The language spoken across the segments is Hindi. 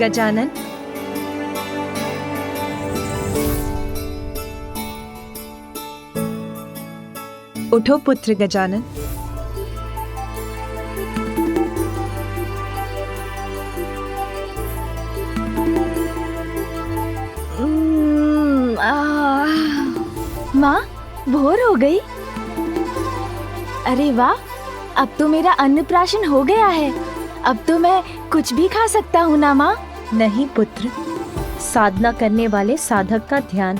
गजानन। उठो पुत्र गजानन। माँ, भोर हो गई। अरे वाह, अब तो मेरा अन्नप्राशन हो गया है। अब तो मैं कुछ भी खा सकता हूँ ना माँ? नहीं पुत्र, साधना करने वाले साधक का ध्यान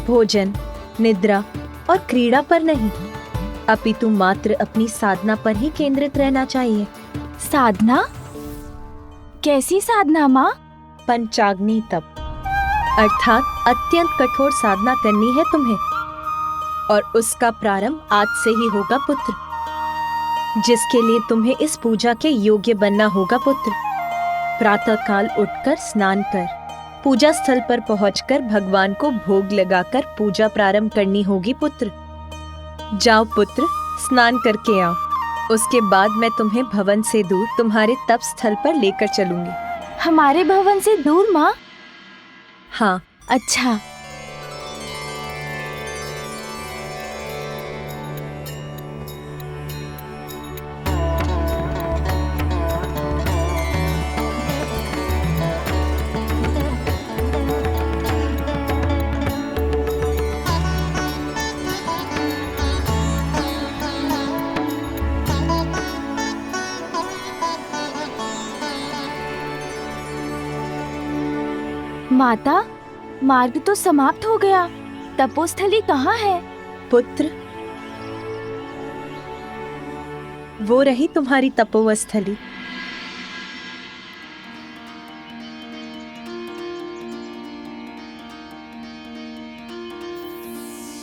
भोजन, निद्रा और क्रीड़ा पर नहीं, अपितु मात्र अपनी साधना पर ही केंद्रित रहना चाहिए। साधना? कैसी साधना माँ? पंचाग्नि तप, अर्थात अत्यंत कठोर साधना करनी है तुम्हें, और उसका प्रारंभ आज से ही होगा पुत्र, जिसके लिए तुम्हें इस पूजा के योग्य बनना होगा पुत्र। प्रातः काल उठकर स्नान कर पूजा स्थल पर पहुंचकर भगवान को भोग लगाकर पूजा प्रारंभ करनी होगी पुत्र। जाओ पुत्र, स्नान करके आओ। उसके बाद मैं तुम्हें भवन से दूर तुम्हारे तप स्थल पर लेकर चलूंगी। हमारे भवन से दूर माँ? हाँ। अच्छा। माता, मार्ग तो समाप्त हो गया। तपोस्थली कहाँ है? पुत्र, वो रही तुम्हारी तपोस्थली।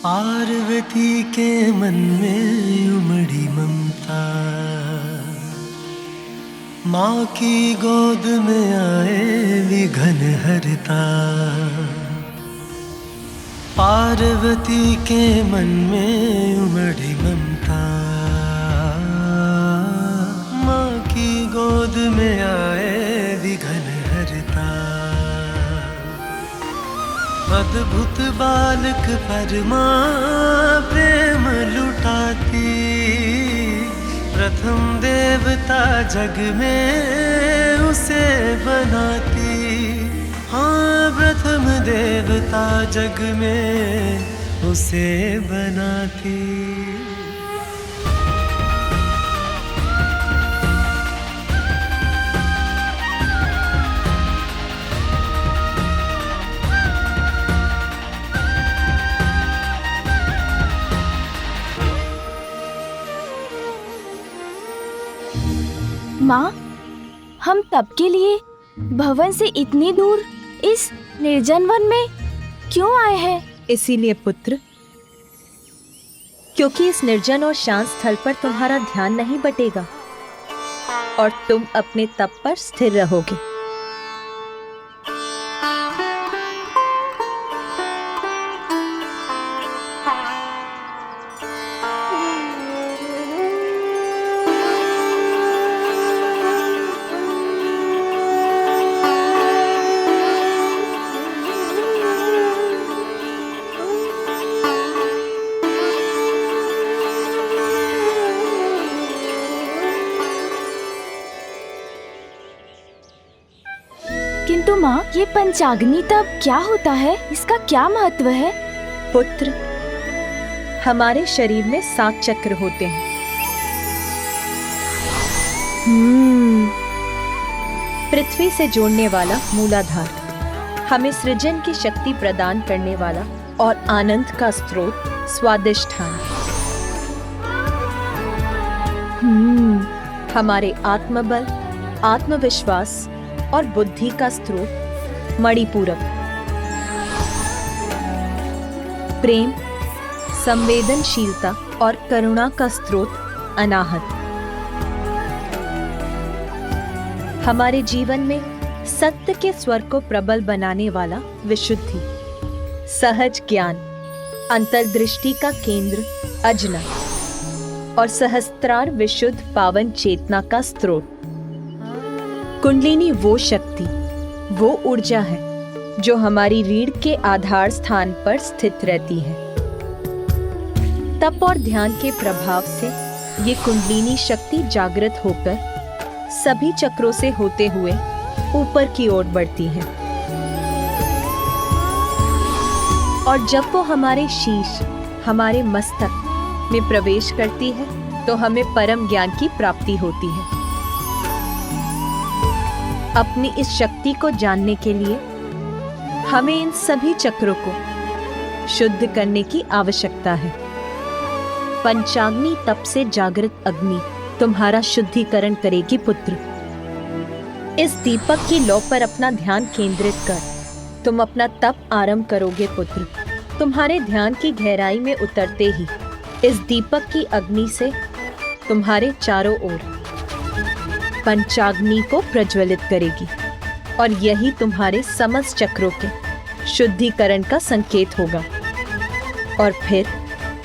पार्वती के मन में उमड़ी ममता, माँ की गोद में आए विघन हरता। पार्वती के मन में उमड़ी ममता, माँ की गोद में आए विघन हरता। अद्भुत बालक पर माँ प्रेम लुटाती, प्रथम देवता जग में उसे बनाती। हाँ, प्रथम देवता जग में उसे बनाती। माँ, हम तप के लिए भवन से इतनी दूर इस निर्जन वन में क्यों आए हैं? इसीलिए पुत्र, क्योंकि इस निर्जन और शांत स्थल पर तुम्हारा ध्यान नहीं बटेगा और तुम अपने तप पर स्थिर रहोगे। किंतु माँ, ये पंचाग्नि तप क्या होता है? इसका क्या महत्व है? पुत्र, हमारे शरीर में 7 चक्र होते हैं। पृथ्वी से जोड़ने वाला मूलाधार, हमें सृजन की शक्ति प्रदान करने वाला और आनंद का स्रोत स्वादिष्ठान। हमारे आत्मबल, आत्मविश्वास और बुद्धि का स्रोत मणिपूरक। प्रेम, संवेदनशीलता और करुणा का स्रोत अनाहत। हमारे जीवन में सत्य के स्वर को प्रबल बनाने वाला विशुद्धि, सहज ज्ञान, अंतर्दृष्टि का केंद्र अजना और सहस्त्रार विशुद्ध पावन चेतना का स्रोत। कुंडलिनी वो शक्ति वो ऊर्जा है जो हमारी रीढ़ के आधार स्थान पर स्थित रहती है। तप और ध्यान के प्रभाव से ये कुंडलिनी शक्ति जागृत होकर सभी चक्रों से होते हुए ऊपर की ओर बढ़ती है और जब वो हमारे शीश, हमारे मस्तक में प्रवेश करती है तो हमें परम ज्ञान की प्राप्ति होती है। अपनी इस शक्ति को जानने के लिए हमें इन सभी चक्रों को शुद्ध करने की आवश्यकता है। पंचाग्नि तप से जागृत अग्नि तुम्हारा शुद्धिकरण करेगी पुत्र। इस दीपक की लौ पर अपना ध्यान केंद्रित कर तुम अपना तप आरंभ करोगे पुत्र। तुम्हारे ध्यान की गहराई में उतरते ही इस दीपक की अग्नि से तुम्हारे चारों ओर पंचाग्नि को प्रज्वलित करेगी और यही तुम्हारे समस्त चक्रों के शुद्धिकरण का संकेत होगा और फिर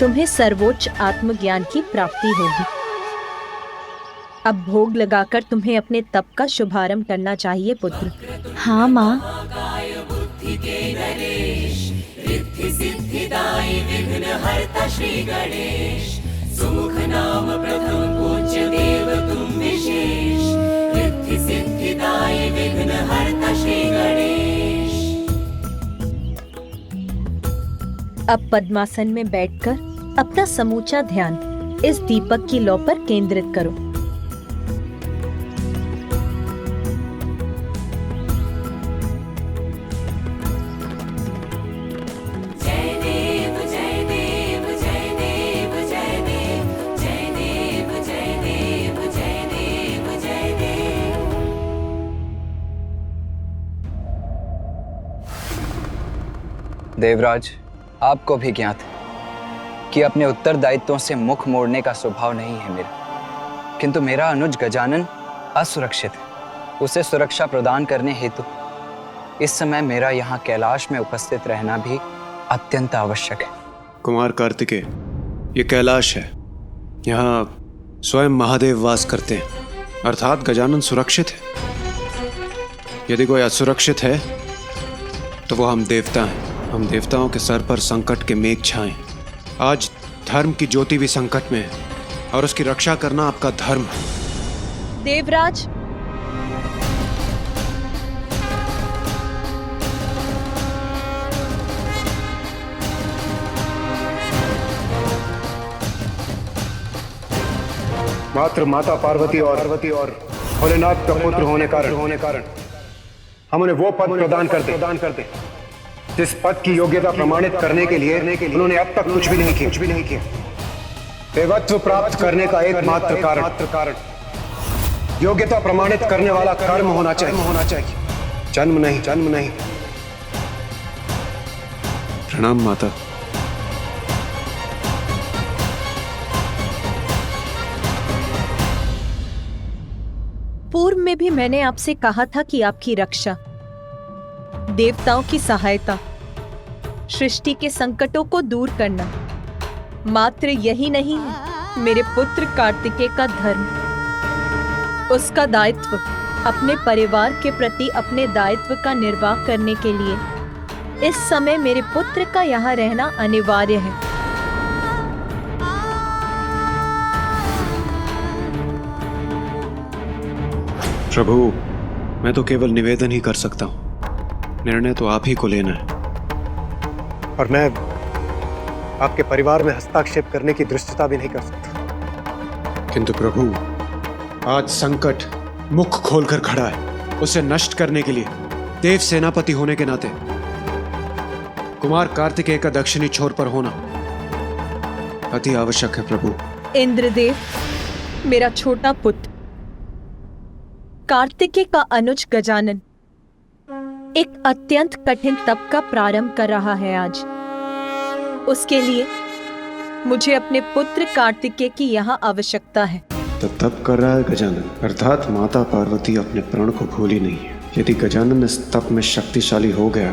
तुम्हें सर्वोच्च आत्मज्ञान की प्राप्ति होगी। अब भोग लगाकर तुम्हें अपने तप का शुभारंभ करना चाहिए पुत्र। हाँ माँ। सुमुख नाम प्रथम पूज्य देव तुम विशेष, रिद्धि सिद्धिदायी विघ्न हरता श्री गणेश। अब पद्मासन में बैठकर अपना समूचा ध्यान इस दीपक की लौ पर केंद्रित करो। देवराज, आपको भी ज्ञात है कि अपने उत्तरदायित्वों से मुख मोड़ने का स्वभाव नहीं है मेरा, किंतु मेरा अनुज गजानन असुरक्षित है। उसे सुरक्षा प्रदान करने हेतु इस समय मेरा यहाँ कैलाश में उपस्थित रहना भी अत्यंत आवश्यक है। कुमार कार्तिकेय, ये कैलाश है, यहाँ स्वयं महादेव वास करते हैं, अर्थात गजानन सुरक्षित है। यदि कोई असुरक्षित है तो वो हम देवता हैं। हम देवताओं के सर पर संकट के मेघ छाएं। आज धर्म की ज्योति भी संकट में है और उसकी रक्षा करना आपका धर्म है। देवराज, मात्र माता पार्वती और भोलेनाथ का पुत्र होने कारण हम उन्हें वो पद प्रदान करते जिस पद की योग्यता प्रमाणित करने के लिए उन्होंने अब तक कुछ भी नहीं किया। देवत्व प्राप्त करने का एकमात्र कारण योग्यता प्रमाणित करने वाला कर्म होना चाहिए, जन्म नहीं। प्रणाम माता। पूर्व में भी मैंने आपसे कहा था कि आपकी रक्षा, देवताओं की सहायता, सृष्टि के संकटों को दूर करना मात्र यही नहीं है मेरे पुत्र कार्तिकेय का धर्म। उसका दायित्व अपने परिवार के प्रति अपने दायित्व का निर्वाह करने के लिए इस समय मेरे पुत्र का यहाँ रहना अनिवार्य है। प्रभु, मैं तो केवल निवेदन ही कर सकता हूँ, निर्णय तो आप ही को लेना है। और मैं आपके परिवार में हस्तक्षेप करने की दृष्टता भी नहीं कर सकता। किंतु प्रभु, आज संकट मुख खोलकर खड़ा है। उसे नष्ट करने के लिए देव सेनापति होने के नाते कुमार कार्तिकेय का दक्षिणी छोर पर होना अति आवश्यक है। प्रभु इंद्रदेव, मेरा छोटा पुत्र कार्तिकेय का अनुज गजानन एक अत्यंत कठिन तप का प्रारंभ कर रहा है आज। उसके लिए मुझे अपने पुत्र कार्तिकेय की यहाँ आवश्यकता है। तो तप कर रहा है गजानन, अर्थात माता पार्वती अपने प्रण को भूली नहीं है। यदि गजानन इस तप में शक्तिशाली हो गया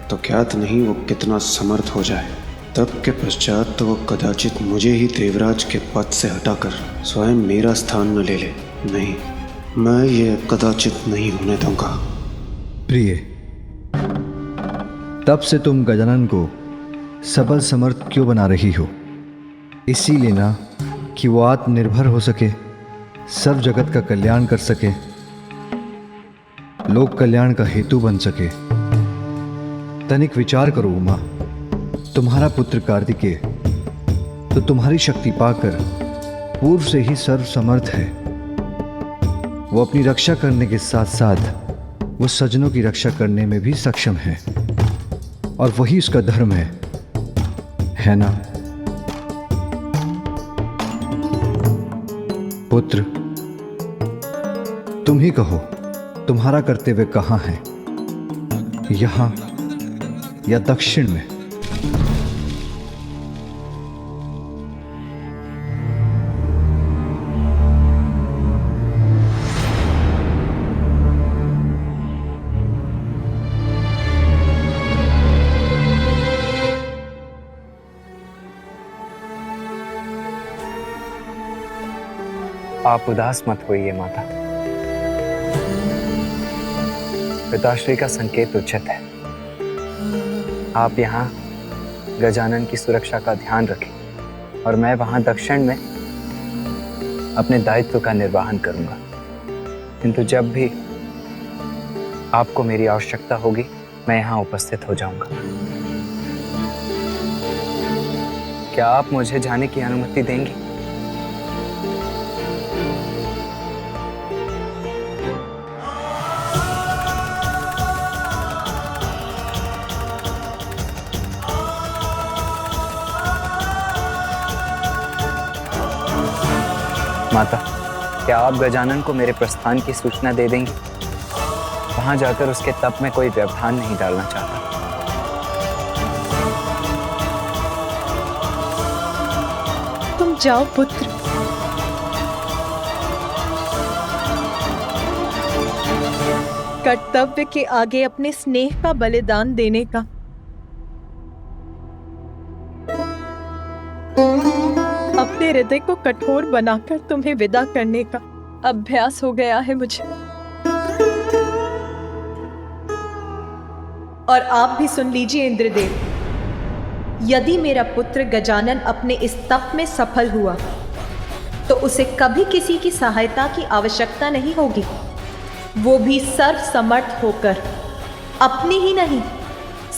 तो ज्ञात नहीं वो कितना समर्थ हो जाए। तप के पश्चात तो वो कदाचित मुझे ही देवराज के पद से हटाकर स्वयं मेरा स्थान न ले ले। नहीं, मैं ये कदाचित नहीं होने दूंगा। प्रिय, तब से तुम गजानन को सबल समर्थ क्यों बना रही हो? इसीलिए ना कि वो आत्मनिर्भर हो सके, सर्व जगत का कल्याण कर सके, लोक कल्याण का हेतु बन सके। तनिक विचार करो उमा, तुम्हारा पुत्र कार्तिकेय तो तुम्हारी शक्ति पाकर पूर्व से ही सर्व समर्थ है। वो अपनी रक्षा करने के साथ साथ वो सज्जनों की रक्षा करने में भी सक्षम है, और वही उसका धर्म है ना? पुत्र, तुम ही कहो, तुम्हारा कर्तव्य कहाँ है, यहां या दक्षिण में? आप उदास मत होइए माता। पिताश्री का संकेत उचित है। आप यहाँ गजानन की सुरक्षा का ध्यान रखें और मैं वहाँ दक्षिण में अपने दायित्व का निर्वहन करूंगा। किंतु जब भी आपको मेरी आवश्यकता होगी मैं यहाँ उपस्थित हो जाऊंगा। क्या आप मुझे जाने की अनुमति देंगी? माता, क्या आप गजानन को मेरे प्रस्थान की सूचना दे देंगी? वहां जाकर उसके तप में कोई व्यवधान नहीं डालना चाहता। तुम जाओ पुत्र। कर्तव्य के आगे अपने स्नेह का बलिदान देने का अपने हृदय को कठोर बनाकर तुम्हें विदा करने का अभ्यास हो गया है मुझे। और आप भी सुन लीजिए इंद्रदेव, यदि मेरा पुत्र गजानन अपने इस तप में सफल हुआ तो उसे कभी किसी की सहायता की आवश्यकता नहीं होगी। वो भी सर्व समर्थ होकर अपनी ही नहीं,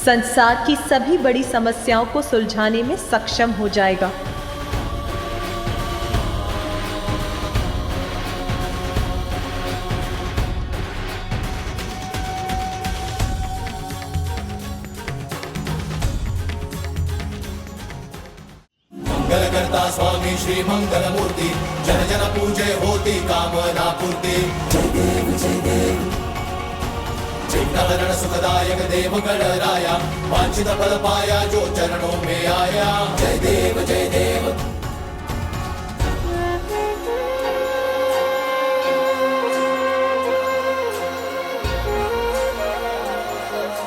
संसार की सभी बड़ी समस्याओं को सुलझाने में सक्षम हो जाएगा। मंगलकर्ता स्वामी श्री मंगलमूर्ति, जन जन पूजे होती कामना पूर्ति। जय देव जय देव, चिंताहरण सुखदायक देव गणराया, वांछित फल पाया जो चरणों में आया। जय देव जय देव।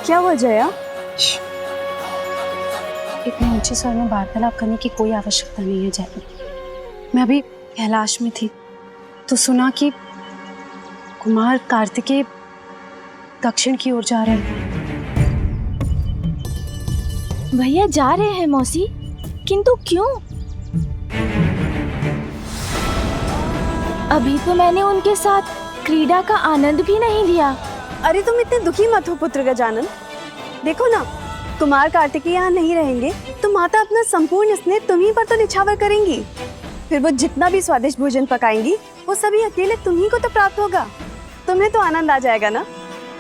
क्या हुआ जया? इतने ऊंचे स्वर में वार्तालाप करने की कोई आवश्यकता नहीं है जयपुर। मैं अभी कैलाश में थी तो सुना कि कुमार कार्तिकेय दक्षिण की ओर जा रहे हैं। भैया जा रहे हैं मौसी, किंतु क्यों? अभी तो मैंने उनके साथ क्रीड़ा का आनंद भी नहीं लिया। अरे तुम इतने दुखी मत हो पुत्र गजानन। देखो ना, कुमार कार्तिकेय यहाँ नहीं रहेंगे तो माता अपना संपूर्ण स्नेह तुम्हीं पर तो निछावर करेंगी। फिर वो जितना भी स्वादिष्ट भोजन पकाएंगी वो सभी अकेले तुम्हीं को तो प्राप्त होगा। तुम्हें तो आनंद आ जाएगा ना।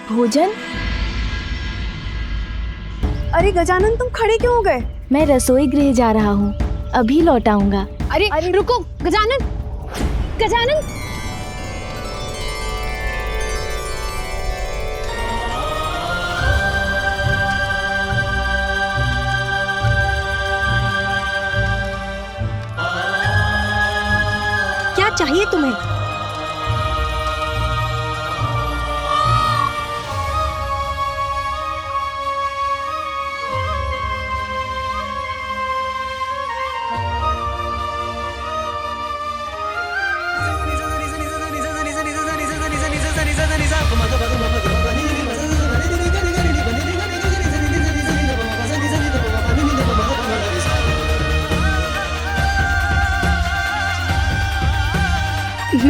भोजन? अरे गजानन, तुम खड़े क्यों हो गए? मैं रसोई गृह जा रहा हूँ, अभी लौट आऊंगा। अरे रुको गजानन, गजानन। क्या चाहिए तुम्हें?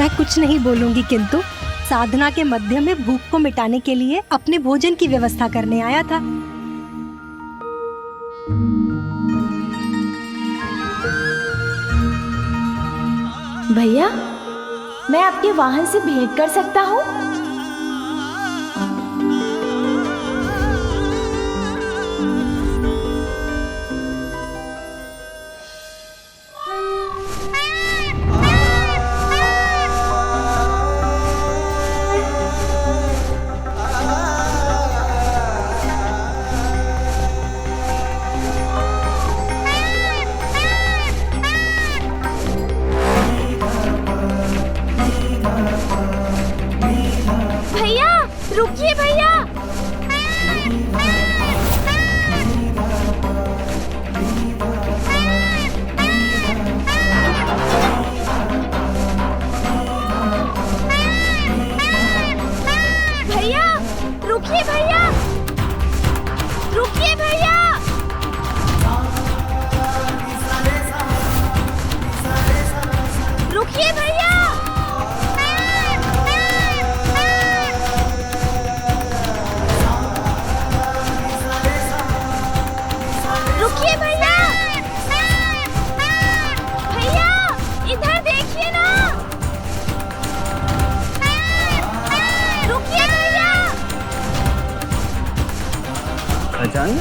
मैं कुछ नहीं बोलूंगी, किंतु साधना के मध्य में भूख को मिटाने के लिए अपने भोजन की व्यवस्था करने आया था। भैया, मैं आपके वाहन से भेंट कर सकता हूँ? रुकिए भैया। भैया रुकिए, भैया रुकिए, भैया रुकिए, भैया रुकिए, भैया भैया इधर देखिए ना। रुकिए भैया। खजान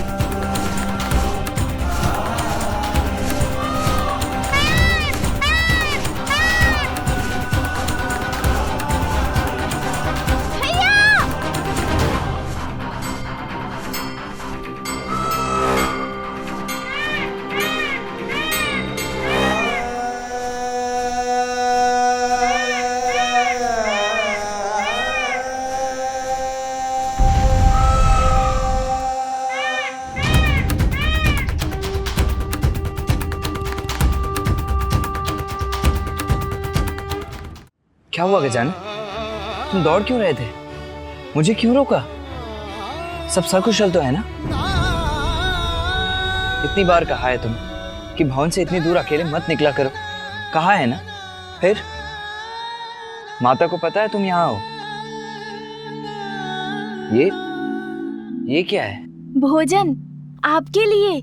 क्या हुआ गजानन? तुम दौड़ क्यों रहे थे? मुझे क्यों रोका? सब सकुशल तो है ना? इतनी बार कहा है तुम कि भवन से इतनी दूर अकेले मत निकला करो, कहा है ना? फिर माता को पता है तुम यहाँ हो? ये क्या है? भोजन आपके लिए,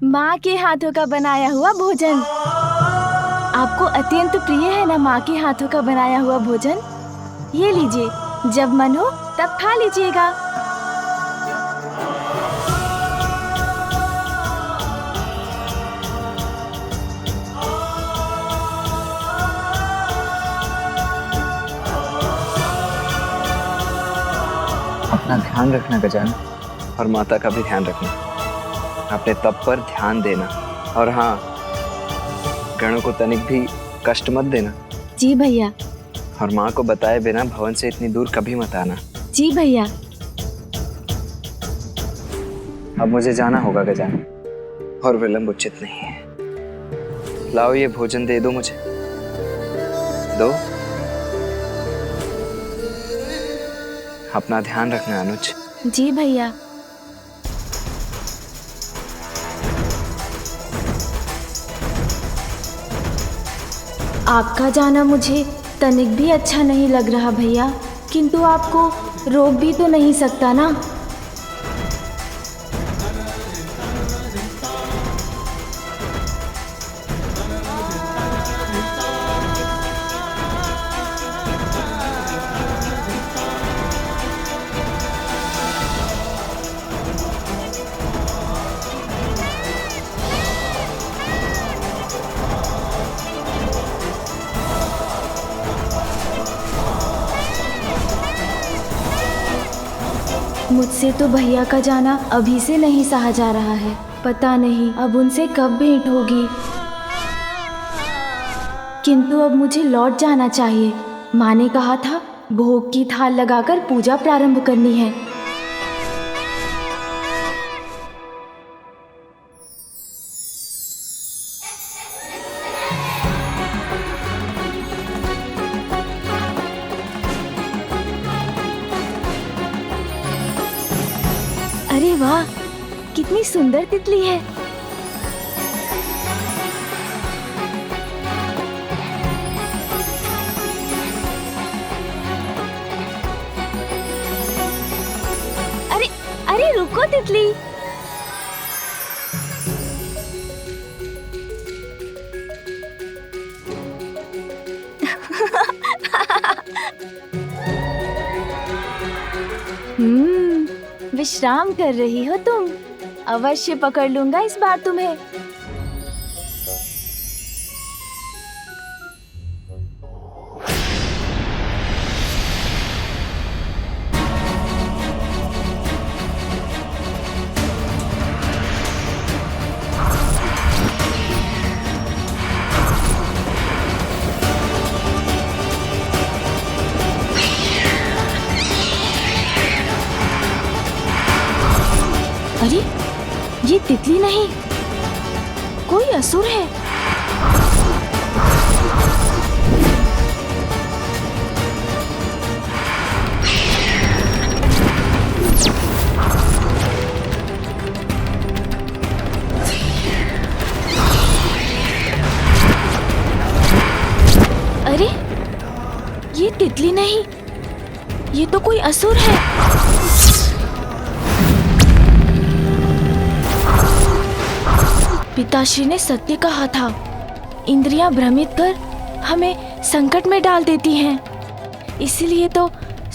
माँ के हाथों का बनाया हुआ भोजन। आपको अत्यंत प्रिय है ना माँ के हाथों का बनाया हुआ भोजन? ये लीजिए, जब मन हो तब खा लीजिएगा। अपना ध्यान रखना गजानन, और माता का भी ध्यान रखना। अपने तप पर ध्यान देना, और हाँ, गणों को तनिक भी कष्ट मत देना। जी भैया। और माँ को बताए बिना भवन से इतनी दूर कभी मत आना। जी भैया। अब मुझे जाना होगा गजानन, और विलंब उचित नहीं है। लाओ ये भोजन दे दो मुझे, दो। अपना ध्यान रखना अनुज। जी भैया। आपका जाना मुझे तनिक भी अच्छा नहीं लग रहा भैया, किंतु आपको रोक भी तो नहीं सकता ना। मुझसे तो भैया का जाना अभी से नहीं सहा जा रहा है। पता नहीं अब उनसे कब भेंट होगी, किंतु अब मुझे लौट जाना चाहिए। माँ ने कहा था भोग की थाल लगाकर पूजा प्रारंभ करनी है। अरे वाह, कितनी सुंदर तितली है। तितली। विश्राम कर रही हो तुम? अवश्य पकड़ लूंगा इस बार तुम्हें। अरे ये तितली नहीं, कोई असुर है। अरे ये तितली नहीं, ये तो कोई असुर है। पिताश्री ने सत्य कहा था, इंद्रियां भ्रमित कर हमें संकट में डाल देती हैं। इसलिए तो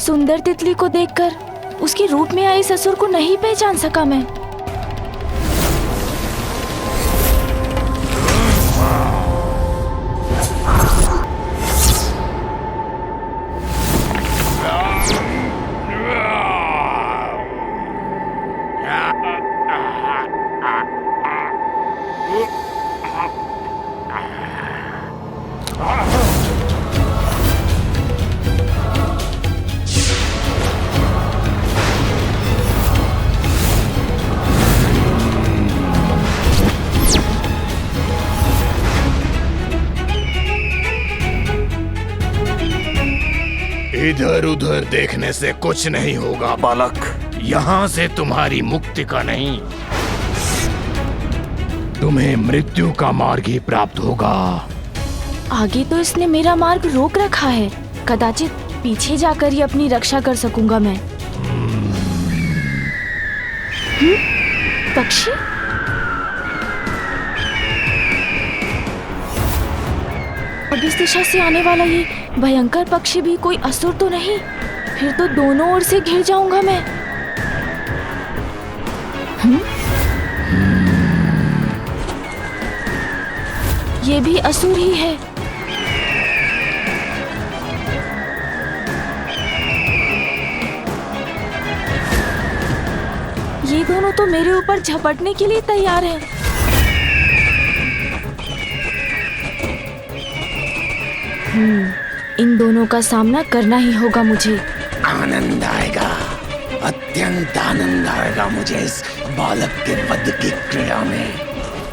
सुंदर तितली को देखकर उसके रूप में आए ससुर को नहीं पहचान सका मैं। इधर उधर देखने से कुछ नहीं होगा बालक, यहाँ से तुम्हारी मुक्ति का नहीं, तुम्हें मृत्यु का मार्ग ही प्राप्त होगा। आगे तो इसने मेरा मार्ग रोक रखा है, कदाचित पीछे जाकर ही अपनी रक्षा कर सकूंगा मैं। पक्षी? अब इस दिशा से आने वाला ये भयंकर पक्षी भी कोई असुर तो नहीं? फिर तो दोनों ओर से घिर जाऊंगा मैं। ये भी असुर ही है। ये दोनों तो मेरे ऊपर झपटने के लिए तैयार हैं। इन दोनों का सामना करना ही होगा मुझे। आनंद आएगा, अत्यंत आनंद आएगा मुझे इस बालक के वध की क्रीड़ा में,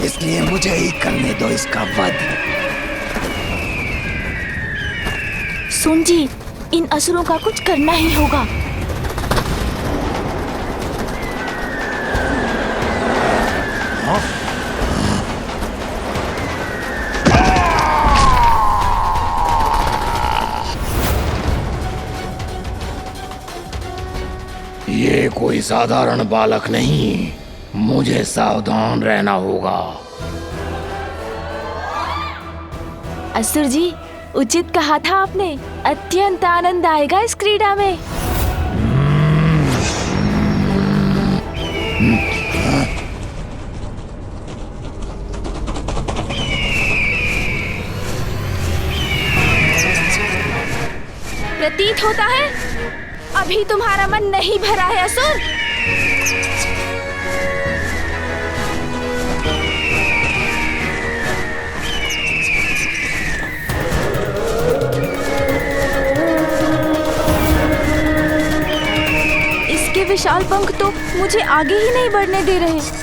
इसलिए मुझे ही करने दो इसका वध। सुन जी, इन असुरों का कुछ करना ही होगा। ये कोई साधारण बालक नहीं, मुझे सावधान रहना होगा। असुर जी, उचित कहा था आपने, अत्यंत आनंद आएगा इस क्रीड़ा में। प्रतीत होता है अभी तुम्हारा मन नहीं भरा है असुर। इसके विशाल पंख तो मुझे आगे ही नहीं बढ़ने दे रहे।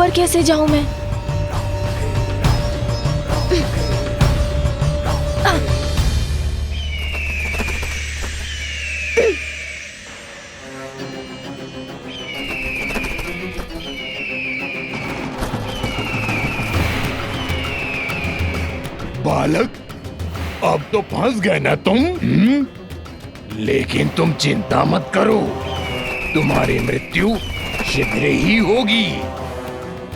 ऊपर कैसे जाऊं मैं? बालक, अब तो फंस गए ना तुम? लेकिन तुम चिंता मत करो, तुम्हारी मृत्यु शीघ्र ही होगी।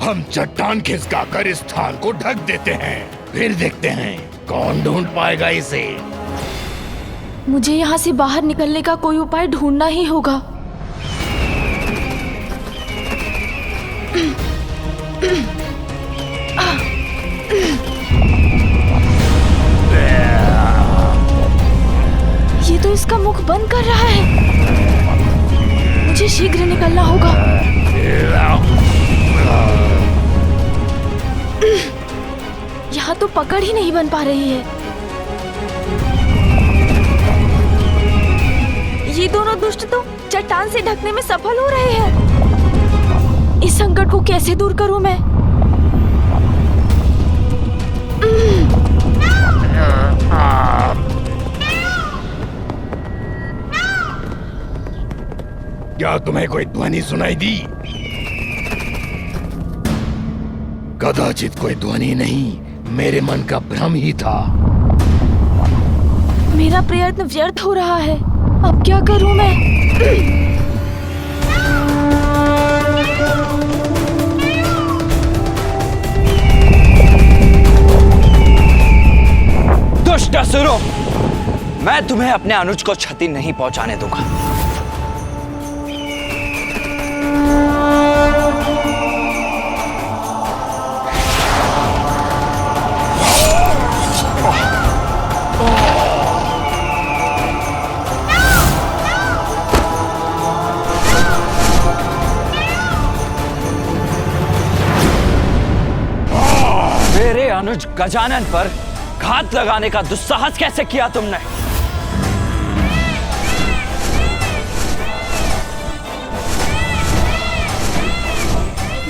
हम चट्टान खिसकाकर इस स्थान को ढक देते हैं, फिर देखते हैं कौन ढूंढ पाएगा इसे। मुझे यहाँ से बाहर निकलने का कोई उपाय ढूंढना ही होगा। ये तो इसका मुख बंद कर रहा है। मुझे शीघ्र निकलना होगा। यहाँ तो पकड़ ही नहीं बन पा रही है। ये दोनों दुष्ट तो चट्टान से ढकने में सफल हो रहे हैं। इस संकट को कैसे दूर करूं मैं? क्या तुम्हें कोई ध्वनि सुनाई दी? कदाचित कोई ध्वनि नहीं, मेरे मन का भ्रम ही था। मेरा प्रयत्न व्यर्थ हो रहा है। अब क्या करूं मैं? दुष्ट असुरों, मैं तुम्हें अपने अनुज को क्षति नहीं पहुंचाने दूंगा। मेरे अनुज गजानन पर घात लगाने का दुस्साहस कैसे किया तुमने?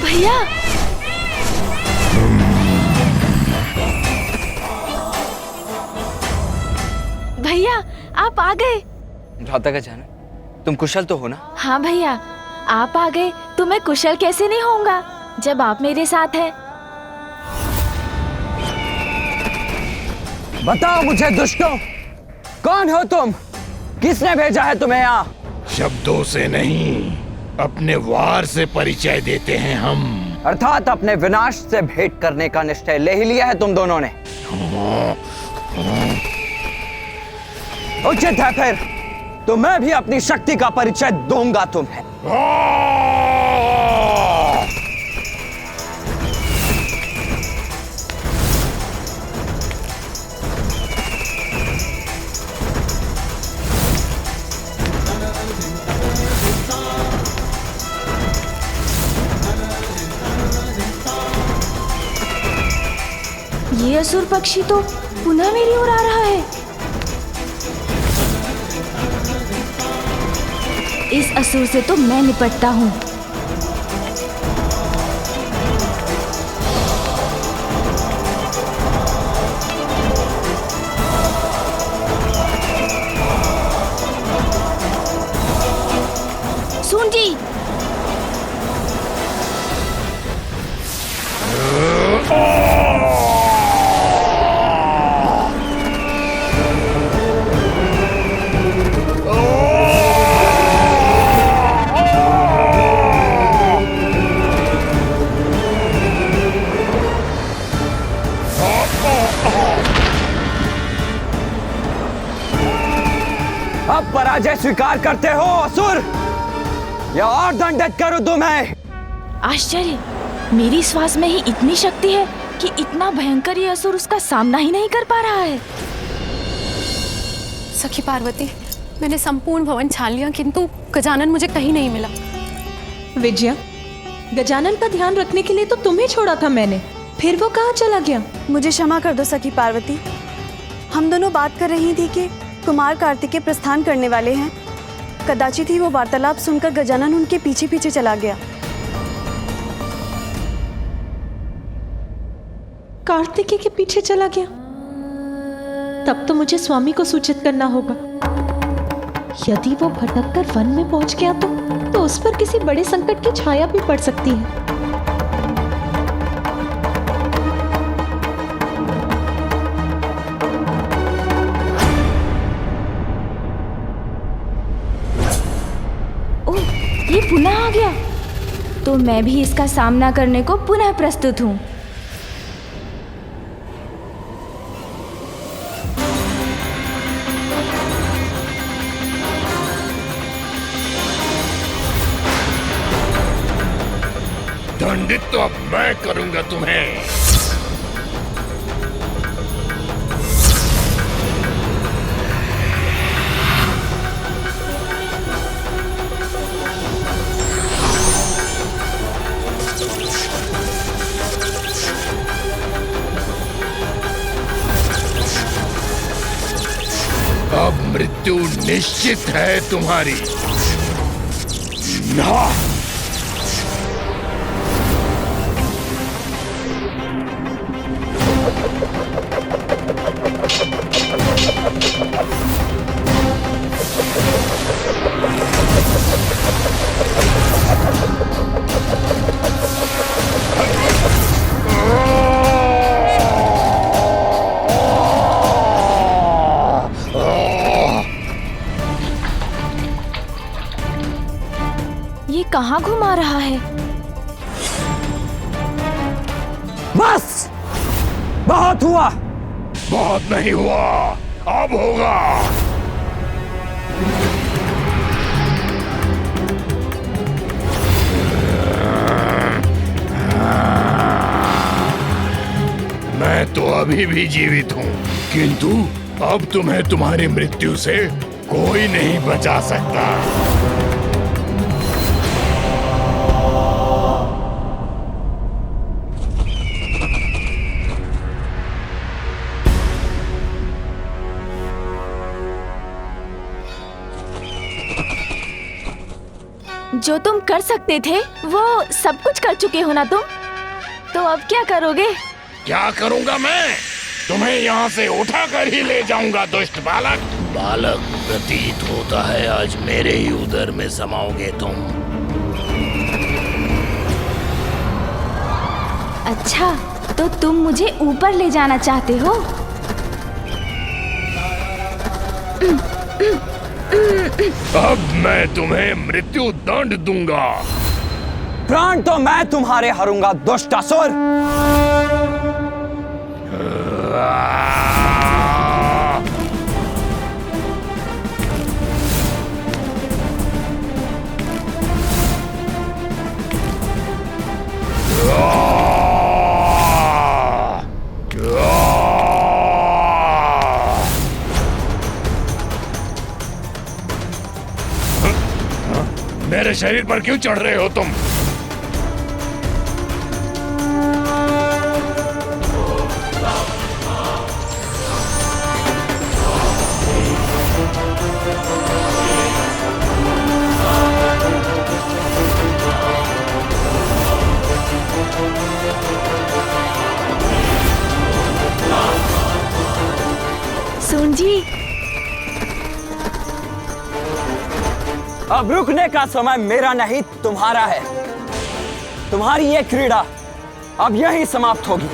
भैया, भैया आप आ गए। भ्राता गजानन, तुम कुशल तो हो ना? हाँ भैया, आप आ गए तो मैं कुशल कैसे नहीं होऊंगा जब आप मेरे साथ हैं। बताओ मुझे दुष्टों, कौन हो तुम? किसने भेजा है तुम्हें यहाँ? शब्दों से नहीं, अपने वार से परिचय देते हैं हम। अर्थात अपने विनाश से भेंट करने का निश्चय ले ही लिया है तुम दोनों ने। उचित है फिर, तो मैं भी अपनी शक्ति का परिचय दूंगा तुम्हें। ये असुर पक्षी तो पुनः मेरी ओर आ रहा है। इस असुर से तो मैं निपटता हूँ। सुन जी, अब पराजय स्वीकार करते हो असुर, या और दंडित करूं तुम्हें? आश्चर्य, मेरी श्वास में ही इतनी शक्ति है कि इतना भयंकर ये असुर उसका सामना ही नहीं कर पा रहा है। सखी पार्वती, मैंने संपूर्ण भवन छान लिया किंतु गजानन मुझे कहीं नहीं मिला। विजया, गजानन का ध्यान रखने के लिए तो तुम्हें छोड़ा था मैंने, फिर वो कहाँ चला गया? मुझे क्षमा कर दो सखी पार्वती। हम दोनों बात कर रही थी कि कुमार कार्तिकेय प्रस्थान करने वाले हैं। कदाचित ही वो वार्तालाप सुनकर गजानन उनके पीछे पीछे चला गया। कार्तिकेय के पीछे चला गया, तब तो मुझे स्वामी को सूचित करना होगा। यदि वो भटक कर वन में पहुंच गया तो उस पर किसी बड़े संकट की छाया भी पड़ सकती है। ये पुनः आ गया, तो मैं भी इसका सामना करने को पुनः प्रस्तुत हूँ। दंडित तो अब मैं करूंगा तुम्हें। अब मृत्यु निश्चित है तुम्हारी। ना ये कहाँ घुमा रहा है? बस, बहुत हुआ। बहुत नहीं हुआ, अब होगा। मैं तो अभी भी जीवित हूँ, किंतु अब तुम्हें तुम्हारी मृत्यु से कोई नहीं बचा सकता। जो तुम कर सकते थे वो सब कुछ कर चुके हो ना तुम, तो अब क्या करोगे? क्या करूंगा मैं? तुम्हें यहाँ से उठा कर ही ले जाऊंगा दुष्ट बालक। बालक, प्रतीत होता है आज मेरे ही उदर में समाओगे तुम। अच्छा, तो तुम मुझे ऊपर ले जाना चाहते हो? अब मैं तुम्हें मृत्यु दंड दूंगा। प्राण तो मैं तुम्हारे हरूंगा दुष्टासुर। मेरे शरीर पर क्यों चढ़ रहे हो तुम? सुन जी, अब रुकने का समय मेरा नहीं तुम्हारा है। तुम्हारी ये क्रीड़ा अब यहीं समाप्त होगी।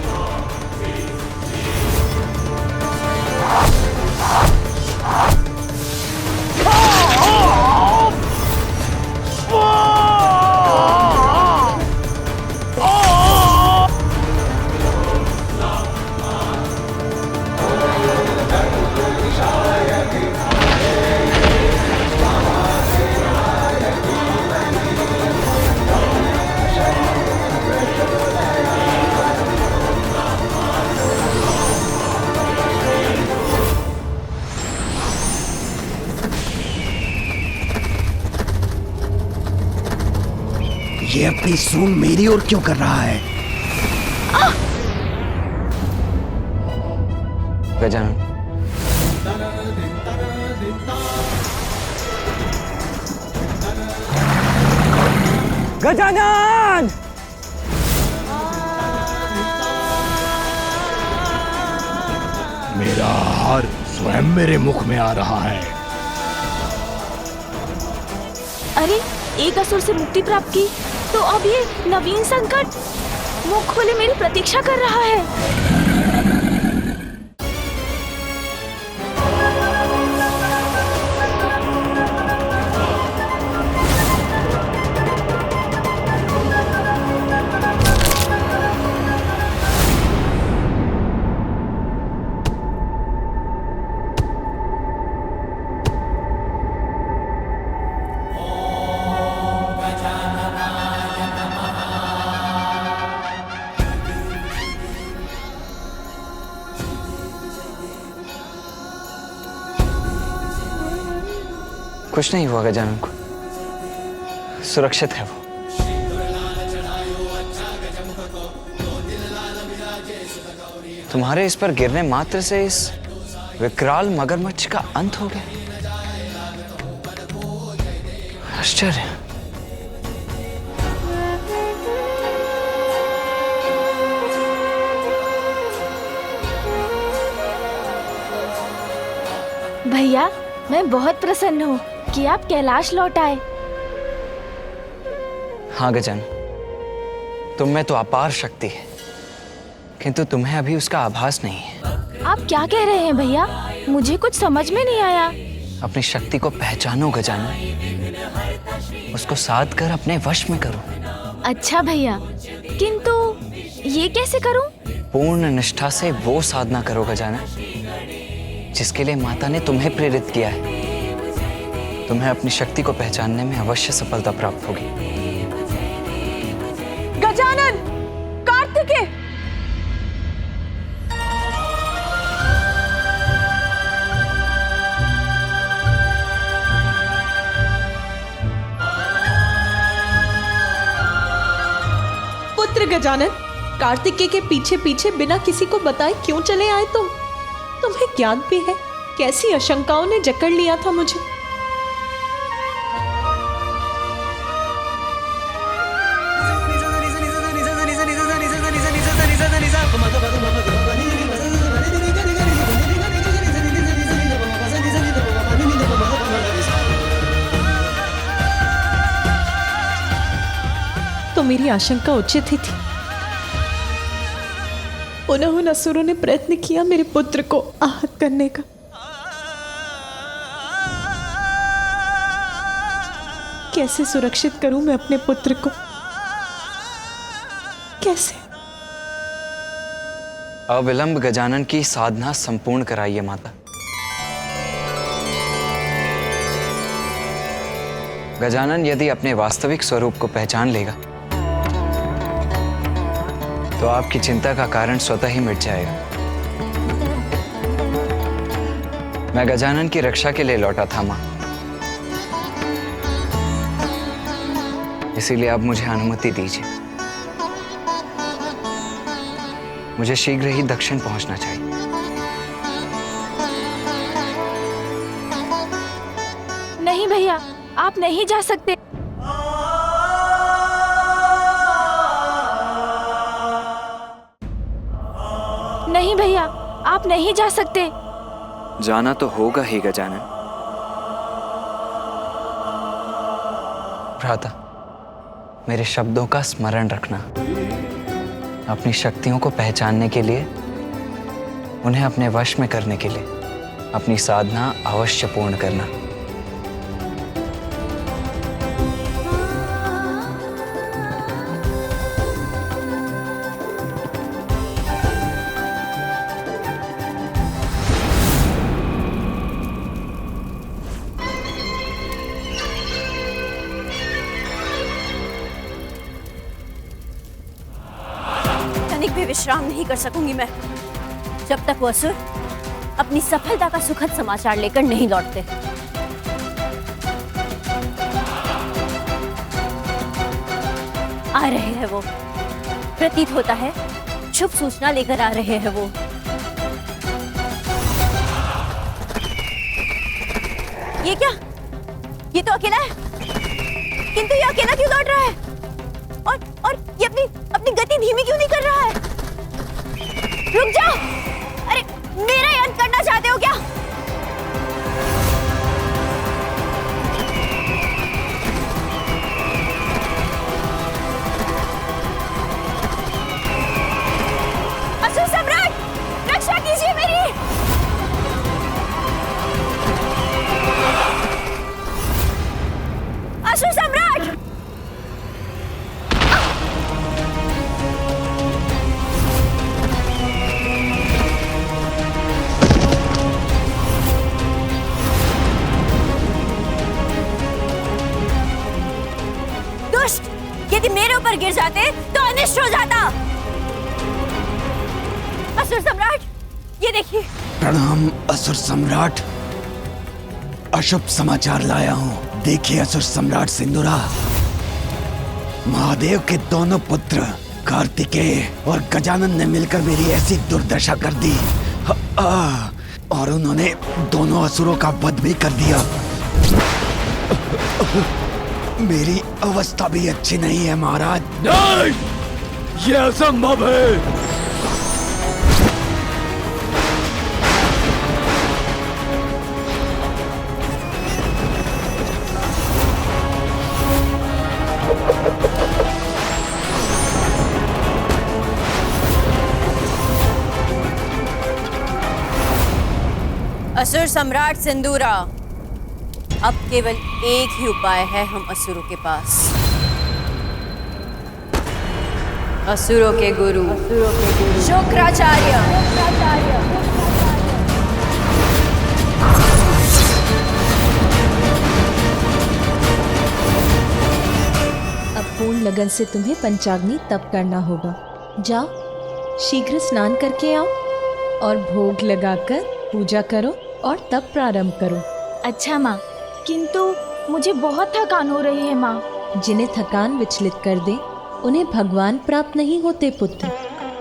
ये अपनी सूंड मेरी ओर क्यों कर रहा है? गजानन, गजानन! मेरा आहार स्वयं मेरे मुख में आ रहा है। अरे, एक असुर से मुक्ति प्राप्त की तो अब ये नवीन संकट मुख खोले मेरी प्रतीक्षा कर रहा है। कुछ नहीं हुआ गजानन को, सुरक्षित है वो। तुम्हारे इस पर गिरने मात्र से इस विकराल मगरमच्छ का अंत हो गया। आश्चर्य। भैया, मैं बहुत प्रसन्न हूँ कि आप कैलाश लौट आए। हाँ गजानन, तुम में तो अपार शक्ति है, किंतु तुम्हें अभी उसका आभास नहीं है। आप क्या कह रहे हैं भैया? मुझे कुछ समझ में नहीं आया। अपनी शक्ति को पहचानो गजानन, उसको साध कर अपने वश में करो। अच्छा भैया, किंतु ये कैसे करूं? पूर्ण निष्ठा से वो साधना करो गजानन, जिसके लिए माता ने तुम्हें प्रेरित किया है। तुम्हें अपनी शक्ति को पहचानने में अवश्य सफलता प्राप्त होगी। गजानन, कार्तिकेय! पुत्र गजानन, कार्तिकेय के पीछे पीछे बिना किसी को बताए क्यों चले आए तुम? तुम्हें ज्ञान भी है कैसी आशंकाओं ने जकड़ लिया था मुझे। तो मेरी आशंका उचित ही थी। पुनः उन असुरों ने प्रयत्न किया मेरे पुत्र को आहत करने का। कैसे सुरक्षित करूं मैं अपने पुत्र को? कैसे? अविलंब गजानन की साधना संपूर्ण कराइए माता। गजानन यदि अपने वास्तविक स्वरूप को पहचान लेगा तो आपकी चिंता का कारण स्वतः ही मिट जाएगा। मैं गजानन की रक्षा के लिए लौटा था मां, इसीलिए अब मुझे अनुमति दीजिए। मुझे शीघ्र ही दक्षिण पहुंचना चाहिए। नहीं भैया, आप नहीं जा सकते। नहीं भैया, आप नहीं जा सकते। जाना तो होगा ही गजानन। भ्राता, मेरे शब्दों का स्मरण रखना। अपनी शक्तियों को पहचानने के लिए, उन्हें अपने वश में करने के लिए अपनी साधना अवश्य पूर्ण करना। तनिक भी विश्राम नहीं कर सकूंगी मैं जब तक वो असुर अपनी सफलता का सुखद समाचार लेकर नहीं लौटते। आ रहे हैं वो, प्रतीत होता है शुभ सूचना लेकर आ रहे हैं वो। ये क्या? ये तो अकेला है, किंतु ये अकेला क्यों लौट रहा है? और ये अपनी गति धीमी क्यों नहीं कर रहा है? रुक जाओ! अरे मेरा ही अंत करना चाहते हो क्या? असुर सम्राट, रक्षा कीजिए मेरी। असुर सम्राट, दुष्ट, यदि मेरे ऊपर गिर जाते तो अनिष्ट हो जाता। असुर सम्राट, ये देखिए। प्रणाम असुर सम्राट। अशुभ समाचार लाया हूँ। देखिए असुर सम्राट सिंदूरा, महादेव के दोनों पुत्र कार्तिकेय और गजानन ने मिलकर मेरी ऐसी दुर्दशा कर दी और उन्होंने दोनों असुरों का वध भी कर दिया। मेरी अवस्था भी अच्छी नहीं है महाराज। नहीं, ये असंभव है। असुर सम्राट सिंदूरा, अब केवल एक ही उपाय है हम असुरों के पास। असुरों के गुरु शुक्राचार्य। अब पूर्ण लगन से तुम्हें पंचाग्नि तप करना होगा। जाओ, शीघ्र स्नान करके आओ और भोग लगाकर पूजा करो और तप प्रारंभ करो। अच्छा माँ, किंतु मुझे बहुत थकान हो रही है माँ। जिन्हें थकान विचलित कर दे उन्हें भगवान प्राप्त नहीं होते पुत्र।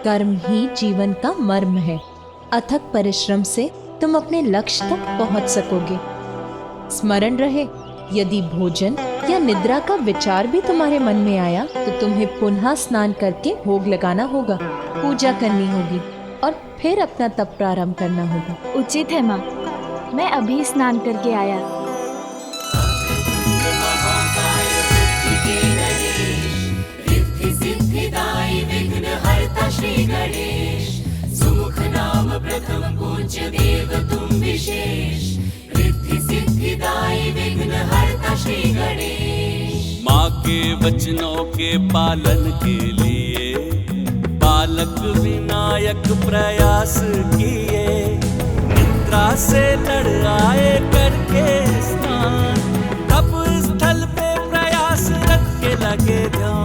कर्म ही जीवन का मर्म है। अथक परिश्रम से तुम अपने लक्ष्य तक पहुंच सकोगे। स्मरण रहे, यदि भोजन या निद्रा का विचार भी तुम्हारे मन में आया तो तुम्हें पुनः स्नान करके भोग लगाना होगा, पूजा करनी होगी और फिर अपना तप प्रारंभ करना होगा। उचित है माँ, मैं अभी स्नान करके आया। श्री गणेश, सुमुख नाम प्रथम पूज्य देव तुम विशेष। रिद्धि सिद्धिदायी विघ्न हरता श्री गणेश। माँ के वचनों के पालन के लिए बालक विनायक प्रयास किए। निद्रा से लड़ आए करके स्नान, तप स्थल पे प्रयास रख के लगे ध्यान।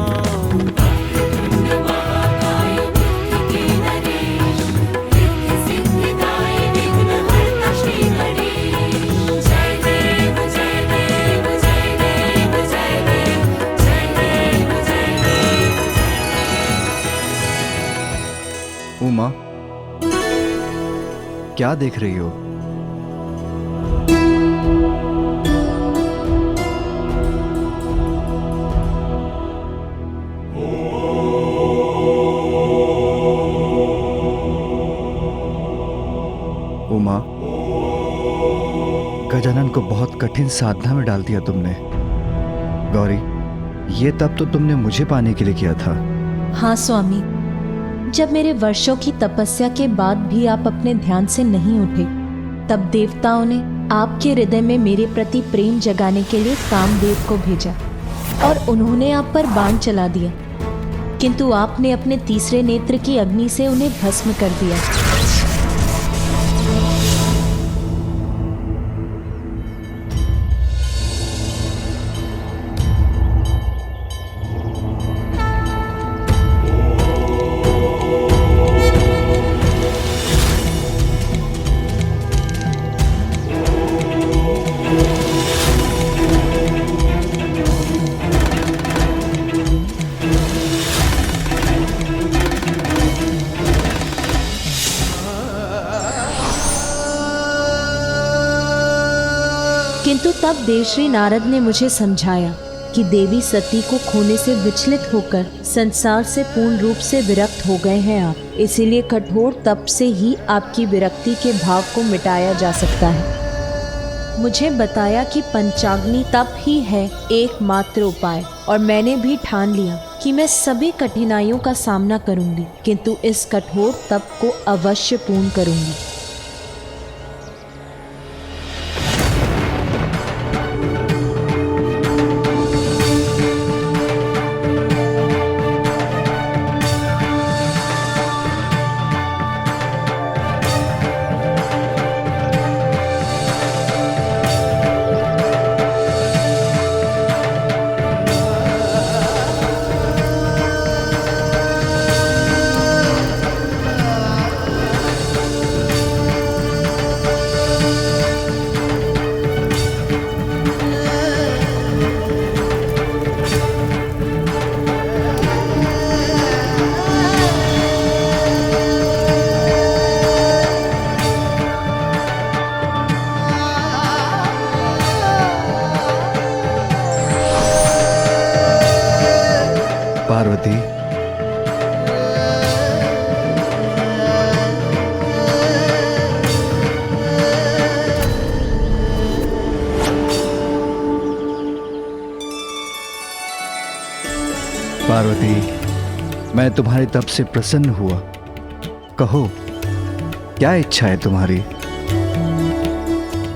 उमा, क्या देख रही हो? उमा, गजानन को बहुत कठिन साधना में डाल दिया तुमने। गौरी, ये तप तो तुमने मुझे पाने के लिए किया था। हाँ स्वामी, जब मेरे वर्षों की तपस्या के बाद भी आप अपने ध्यान से नहीं उठे, तब देवताओं ने आपके हृदय में मेरे प्रति प्रेम जगाने के लिए कामदेव को भेजा और उन्होंने आप पर बाण चला दिया, किंतु आपने अपने तीसरे नेत्र की अग्नि से उन्हें भस्म कर दिया। किंतु तब देवश्री नारद ने मुझे समझाया कि देवी सती को खोने से विचलित होकर संसार से पूर्ण रूप से विरक्त हो गए हैं आप। इसीलिए कठोर तप से ही आपकी विरक्ति के भाव को मिटाया जा सकता है। मुझे बताया कि पंचाग्नि तप ही है एकमात्र उपाय, और मैंने भी ठान लिया कि मैं सभी कठिनाइयों का सामना करूंगी, किंतु इस कठोर तप को अवश्य पूर्ण करूंगी। पार्वती, पार्वती, मैं तुम्हारे तप से प्रसन्न हुआ। कहो, क्या इच्छा है तुम्हारी?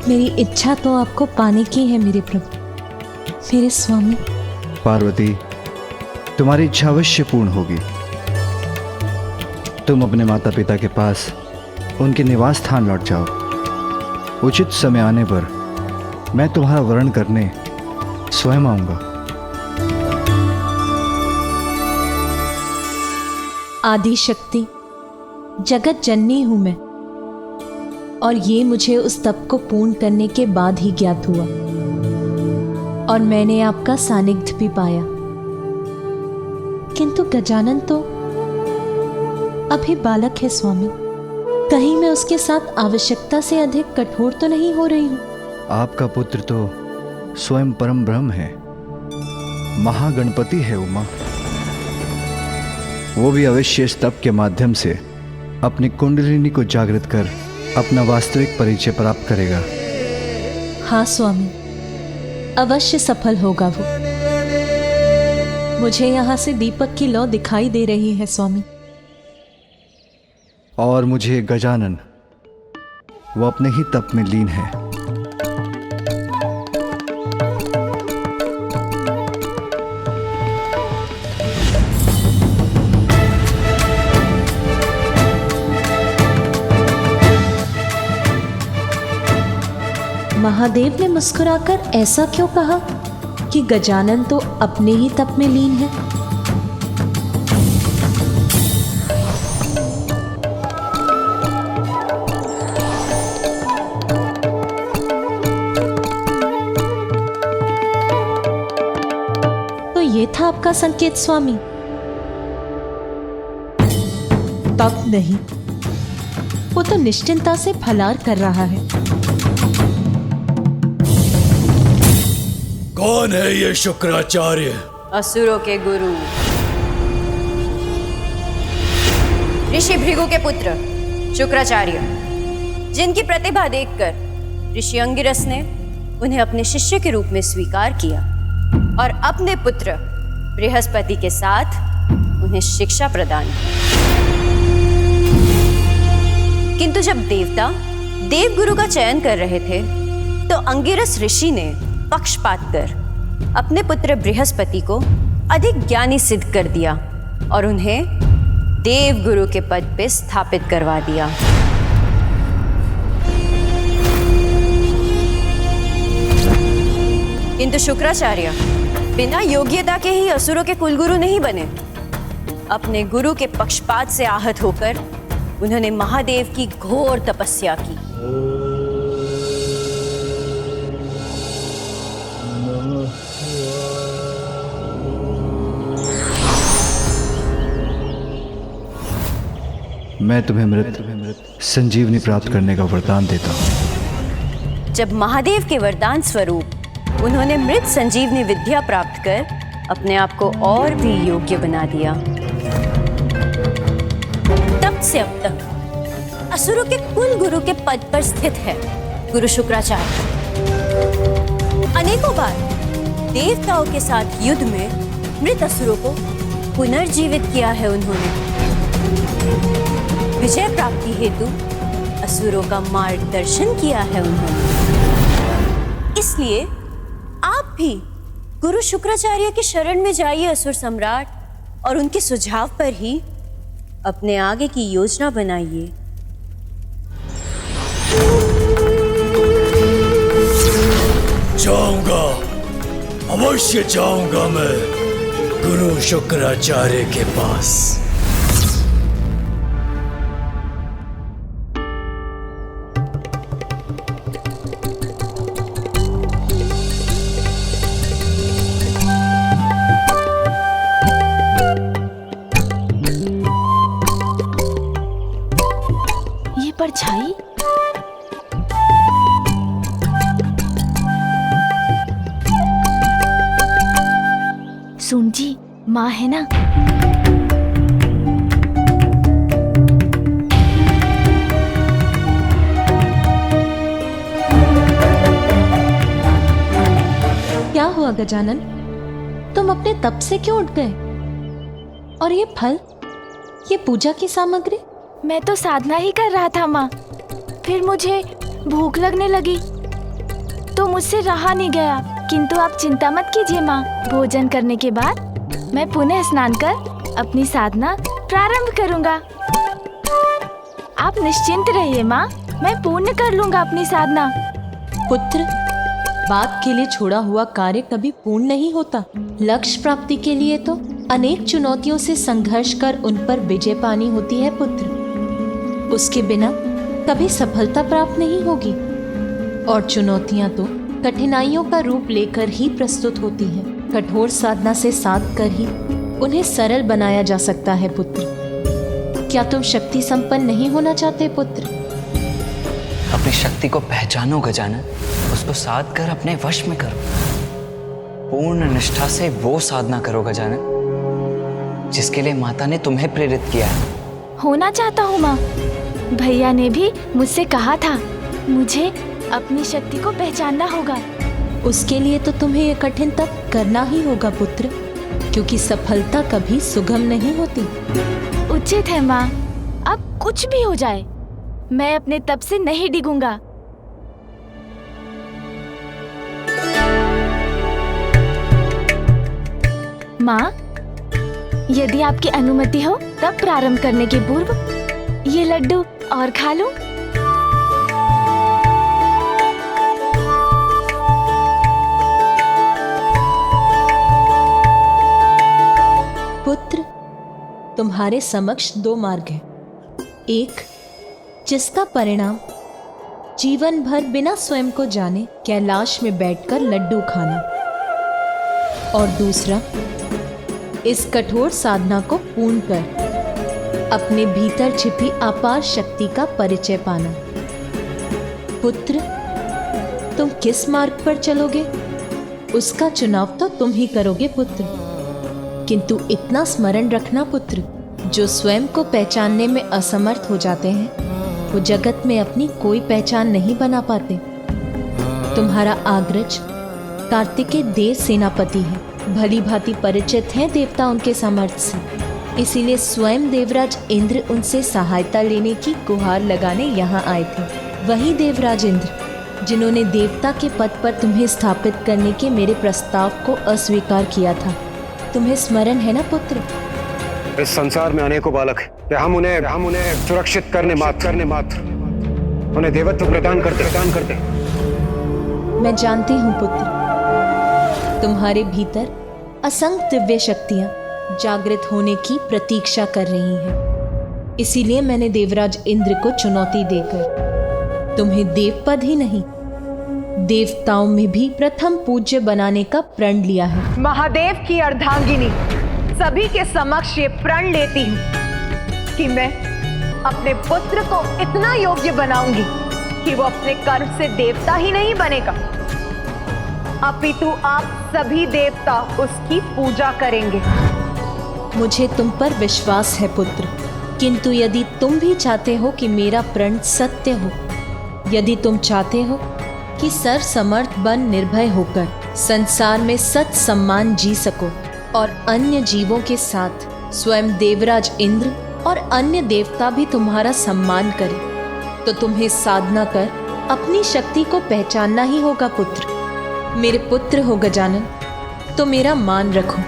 मेरी इच्छा तो आपको पाने की है मेरे प्रभु, मेरे स्वामी। पार्वती, तुम्हारी इच्छा अवश्य पूर्ण होगी। तुम अपने माता पिता के पास उनके निवास स्थान लौट जाओ। उचित समय आने पर मैं तुम्हारा वरण करने स्वयं आऊंगा। आदि शक्ति जगत जननी हूं मैं, और ये मुझे उस तप को पूर्ण करने के बाद ही ज्ञात हुआ, और मैंने आपका सानिध्य भी पाया। किंतु गजानन तो अभी बालक है स्वामी, कहीं मैं उसके साथ आवश्यकता से अधिक कठोर तो नहीं हो रही हूं? आपका पुत्र तो स्वयं परम ब्रह्म है, महागणपति है उमा। वो भी अवश्य इस तप के माध्यम से अपनी कुंडलिनी को जागृत कर अपना वास्तविक परिचय प्राप्त करेगा। हाँ स्वामी, अवश्य सफल होगा वो। मुझे यहाँ से दीपक की लौ दिखाई दे रही है स्वामी। और मुझे गजानन, वो अपने ही तप में लीन है। महादेव ने मुस्कुराकर ऐसा क्यों कहा कि गजानन तो अपने ही तप में लीन है? तो ये था आपका संकेत स्वामी? तप नहीं, वो तो निश्चिंता से फलार कर रहा है। कौन है ये शुक्राचार्य? असुरों के गुरु, ऋषि भृगु के पुत्र शुक्राचार्य, जिनकी प्रतिभा देखकर ऋषि अंगिरस ने उन्हें अपने शिष्य के रूप में स्वीकार किया और अपने पुत्र बृहस्पति के साथ उन्हें शिक्षा प्रदान की। किंतु जब देवता देवगुरु का चयन कर रहे थे, तो अंगिरस ऋषि ने पक्षपात कर अपने पुत्र बृहस्पति को अधिक ज्ञानी सिद्ध कर दिया और उन्हें देवगुरु के पद पे स्थापित करवा दिया। किंतु शुक्राचार्य बिना योग्यता के ही असुरों के कुलगुरु नहीं बने। अपने गुरु के पक्षपात से आहत होकर उन्होंने महादेव की घोर तपस्या की। मैं तुम्हें मृत संजीवनी प्राप्त करने का वरदान देता हूँ। जब महादेव के वरदान स्वरूप उन्होंने मृत संजीवनी विद्या प्राप्त कर अपने आप को और भी योग्य बना दिया। तब से अब तक असुरों के कुल गुरु के पद पर स्थित है गुरु शुक्राचार्य। अनेकों बार देवताओं के साथ युद्ध में मृत असुरों को पुनर्जीवित किया है उन्होंने। विजय प्राप्ति हेतु असुरों का मार्गदर्शन किया है उन्होंने। इसलिए आप भी गुरु शुक्राचार्य की शरण में जाइए असुर सम्राट, और उनके सुझाव पर ही अपने आगे की योजना बनाइए। जाऊंगा, अवश्य जाऊंगा मैं गुरु शुक्राचार्य के पास। ये परछाई सुन जी, माँ है ना? क्या हुआ गजानन, तुम अपने तप से क्यों उठ गए? और ये फल, ये पूजा की सामग्री? मैं तो साधना ही कर रहा था माँ, फिर मुझे भूख लगने लगी तो मुझसे रहा नहीं गया। किंतु आप चिंता मत कीजिए माँ, भोजन करने के बाद मैं पुनः स्नान कर अपनी साधना प्रारंभ करूँगा। आप निश्चिंत रहिए माँ, मैं पूर्ण कर लूँगा अपनी साधना। पुत्र, बात के लिए छोड़ा हुआ कार्य कभी पूर्ण नहीं होता। लक्ष्य प्राप्ति के लिए तो अनेक चुनौतियों से संघर्ष कर उन पर विजय पानी होती है पुत्र। उसके बिना कभी सफलता प्राप्त नहीं होगी। और चुनौतियां तो कठिनाइयों का रूप लेकर ही प्रस्तुत होती हैं। कठोर साधना से साध कर ही उन्हें सरल बनाया जा सकता है पुत्र। क्या तुम शक्ति संपन्न नहीं होना चाहते पुत्र? अपनी शक्ति को पहचानो गजानन, उसको साध कर अपने वश में करो। पूर्ण निष्ठा से वो साधना करो गजानन जिसके लिए माता ने तुम्हें प्रेरित किया है। होना चाहता हूँ माँ, भैया ने भी मुझसे कहा था मुझे अपनी शक्ति को पहचानना होगा। उसके लिए तो तुम्हें ये कठिन तप करना ही होगा पुत्र, क्योंकि सफलता कभी सुगम नहीं होती। उचित है माँ, अब कुछ भी हो जाए मैं अपने तप से नहीं डिगूंगा। माँ, यदि आपकी अनुमति हो तब प्रारंभ करने के पूर्व ये लड्डू और खा लूं। पुत्र, तुम्हारे समक्ष दो मार्ग हैं। एक, जिसका परिणाम जीवन भर बिना स्वयं को जाने कैलाश में बैठकर लड्डू खाना, और दूसरा, इस कठोर साधना को पूर्ण कर अपने भीतर छिपी अपार शक्ति का परिचय पाना। पुत्र, तुम किस मार्ग पर चलोगे उसका चुनाव तो तुम ही करोगे पुत्र। किंतु इतना स्मरण रखना पुत्र, जो स्वयं को पहचानने में असमर्थ हो जाते हैं वो जगत में अपनी कोई पहचान नहीं बना पाते। तुम्हारा अग्रज कार्तिकेय देव सेनापति है, भली भांति परिचित हैं देवता उनके सामर्थ्य से। इसीलिए स्वयं देवराज इंद्र उनसे सहायता लेने की गुहार लगाने यहाँ आए थे। वही देवराज इंद्र जिन्होंने देवता के पद पर तुम्हें स्थापित करने के मेरे प्रस्ताव को अस्वीकार किया था। तुम्हें स्मरण है ना पुत्र? इस संसार में अनेकों बालक हैं, हम उन्हें सुरक्षित करने मात्र उन्हें देवत्व प्रदान करते। मैं जानती हूँ पुत्र, तुम्हारे भीतर असंख्य दिव्य शक्तियां जागृत होने की प्रतीक्षा कर रही हैं। इसीलिए मैंने देवराज इंद्र को चुनौती देकर तुम्हें देवपद ही नहीं, देवताओं में भी प्रथम पूज्य बनाने का प्रण लिया है। महादेव की अर्धांगिनी सभी के समक्ष ये प्रण लेती हूँ कि मैं अपने पुत्र को इतना योग्य बनाऊंगी कि वो अपने कर्म से देवता ही नहीं बनेगा अपितु आप सभी देवता उसकी पूजा करेंगे। मुझे तुम पर विश्वास है पुत्र, किंतु यदि तुम भी चाहते हो कि मेरा प्रण सत्य हो, यदि तुम चाहते हो कि सर्व समर्थ बन निर्भय होकर संसार में सत सम्मान जी सको और अन्य जीवों के साथ स्वयं देवराज इंद्र और अन्य देवता भी तुम्हारा सम्मान करें, तो तुम्हें साधना कर अपनी शक्ति को पहचानना ही होगा पुत्र। मेरे पुत्र हो गजानन, तो मेरा मान रखो।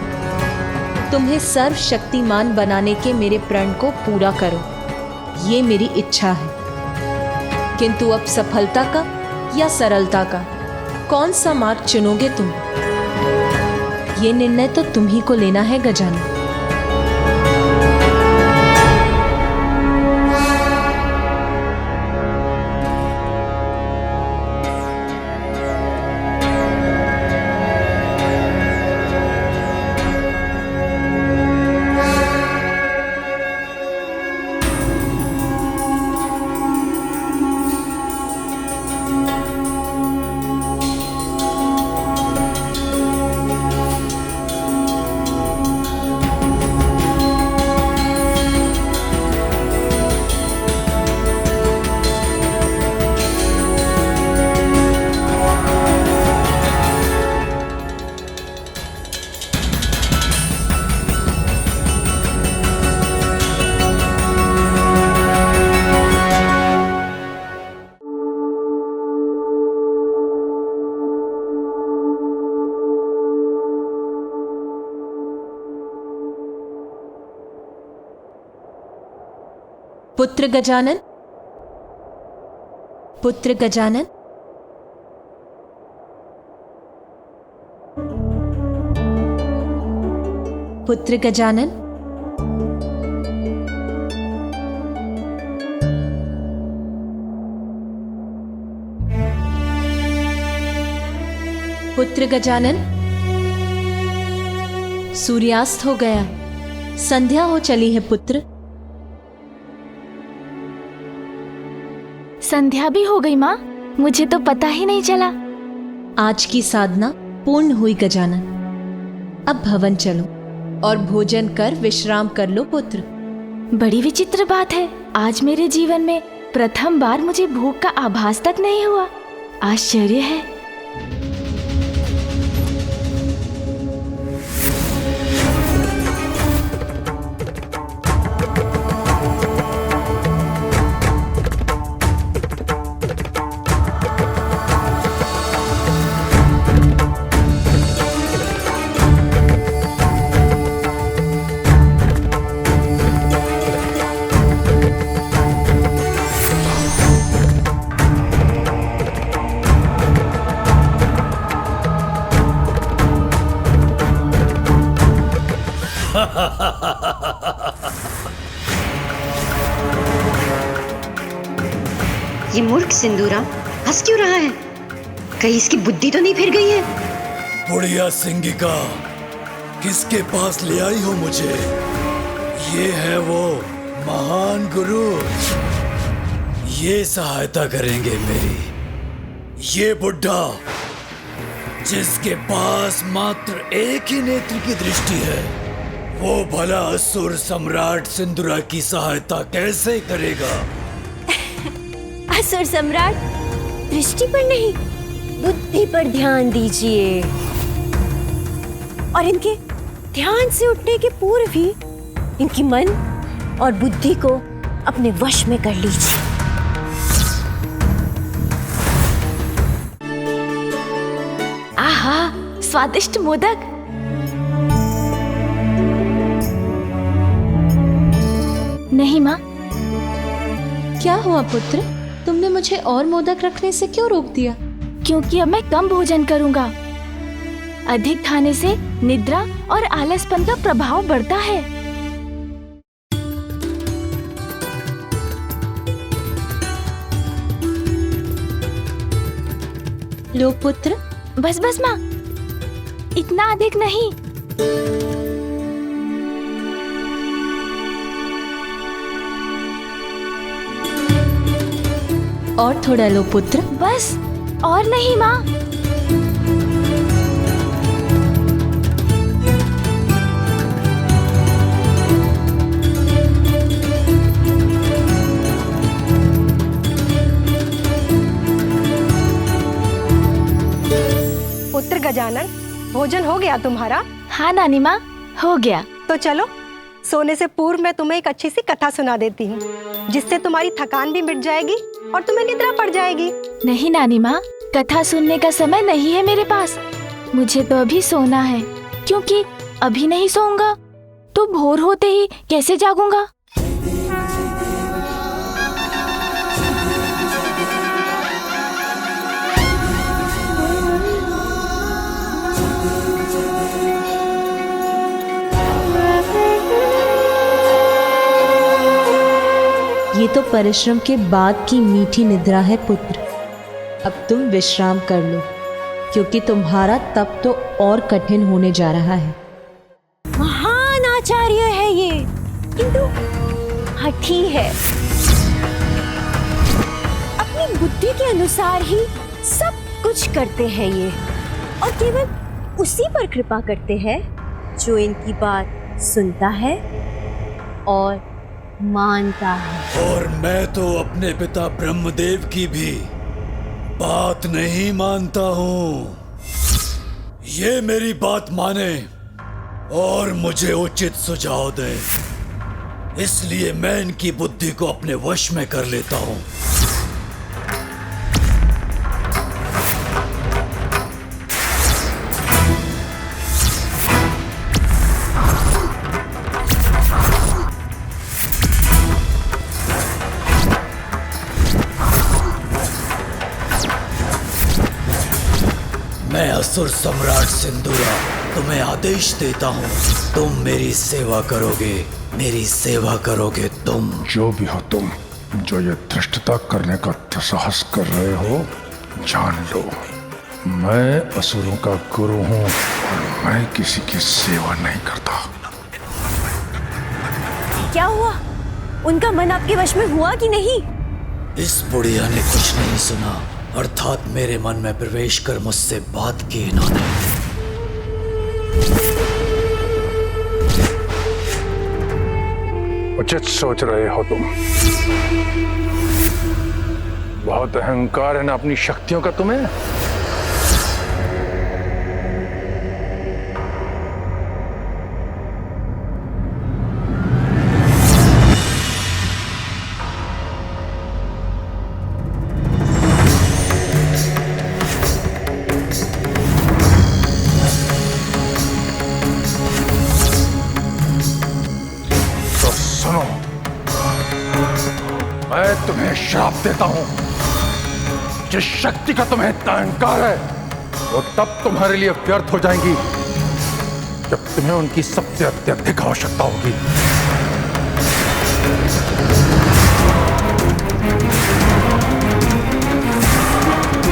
तुम्हें सर्वशक्तिमान बनाने के मेरे प्रण को पूरा करो, ये मेरी इच्छा है। किंतु अब सफलता का या सरलता का कौन सा मार्ग चुनोगे तुम? ये निर्णय तो तुम ही को लेना है गजानन। पुत्र गजानन, पुत्र गजानन, पुत्र गजानन, पुत्र गजानन, सूर्यास्त हो गया, संध्या हो चली है पुत्र। संध्या भी हो गई माँ, मुझे तो पता ही नहीं चला। आज की साधना पूर्ण हुई गजानन, अब भवन चलो और भोजन कर विश्राम कर लो पुत्र। बड़ी विचित्र बात है, आज मेरे जीवन में प्रथम बार मुझे भूख का आभास तक नहीं हुआ। आश्चर्य है। ये मूर्ख सिंदूरा हंस क्यों रहा है? कहीं इसकी बुद्धि तो नहीं फिर गई है? बुढ़िया सिंगिका, किसके पास ले आई हो मुझे? ये है वो महान गुरु, ये सहायता करेंगे मेरी। ये बुढ़ा जिसके पास मात्र एक ही नेत्र की दृष्टि है, वो भला असुर सम्राट सिंदूरा की सहायता कैसे करेगा? असुर सम्राट दृष्टि पर नहीं, बुद्धि पर ध्यान दीजिए और इनके ध्यान से उठने के पूर्व ही इनकी मन और बुद्धि को अपने वश में कर लीजिए। आहा, स्वादिष्ट मोदक। नहीं माँ। क्या हुआ पुत्र, तुमने मुझे और मोदक रखने से क्यों रोक दिया? क्योंकि अब मैं कम भोजन करूंगा। अधिक खाने से निद्रा और आलसपन का प्रभाव बढ़ता है। लो पुत्र। बस बस माँ, इतना अधिक नहीं। और थोड़ा लो पुत्र। बस और नहीं माँ। गजानन, भोजन हो गया तुम्हारा? हाँ नानी माँ, हो गया। तो चलो, सोने से पूर्व मैं तुम्हें एक अच्छी सी कथा सुना देती हूँ, जिससे तुम्हारी थकान भी मिट जाएगी और तुम्हें निद्रा पड़ जाएगी। नहीं नानी माँ, कथा सुनने का समय नहीं है मेरे पास। मुझे तो अभी सोना है, क्योंकि अभी नहीं सोऊंगा तो भोर होते ही कैसे जागूंगा। ये तो परिश्रम के बाद की मीठी निद्रा है पुत्र। अब तुम विश्राम कर लो, क्योंकि तुम्हारा तप तो और कठिन होने जा रहा है। महान आचार्य है ये, किंतु हठी है। अपनी बुद्धि के अनुसार ही सब कुछ करते हैं ये, और केवल उसी पर कृपा करते हैं जो इनकी बात सुनता है और मानता है। और मैं तो अपने पिता ब्रह्मदेव की भी बात नहीं मानता हूँ। ये मेरी बात माने और मुझे उचित सुझाव दे, इसलिए मैं इनकी बुद्धि को अपने वश में कर लेता हूँ। मैं असुर सम्राट सिंदूरा तुम्हें आदेश देता हूँ, तुम मेरी सेवा करोगे, मेरी सेवा करोगे तुम। जो भी हो तुम, जो ये धृष्टता करने का दुस्साहस कर रहे हो, जान लो मैं असुरों का गुरु हूँ और मैं किसी की सेवा नहीं करता। क्या हुआ? उनका मन आपके वश में हुआ कि नहीं? इस बुढ़िया ने कुछ नहीं सुना, अर्थात मेरे मन में प्रवेश कर मुझसे बात की इन्होंने। उचित सोच रहे हो तुम। बहुत अहंकार है ना अपनी शक्तियों का तुम्हें। मैं तुम्हें श्राप देता हूं। जिस शक्ति का तुम्हें इतना अहंकार है, वो तब तुम्हारे लिए व्यर्थ हो जाएंगी जब तुम्हें उनकी सबसे अत्यधिक आवश्यकता होगी।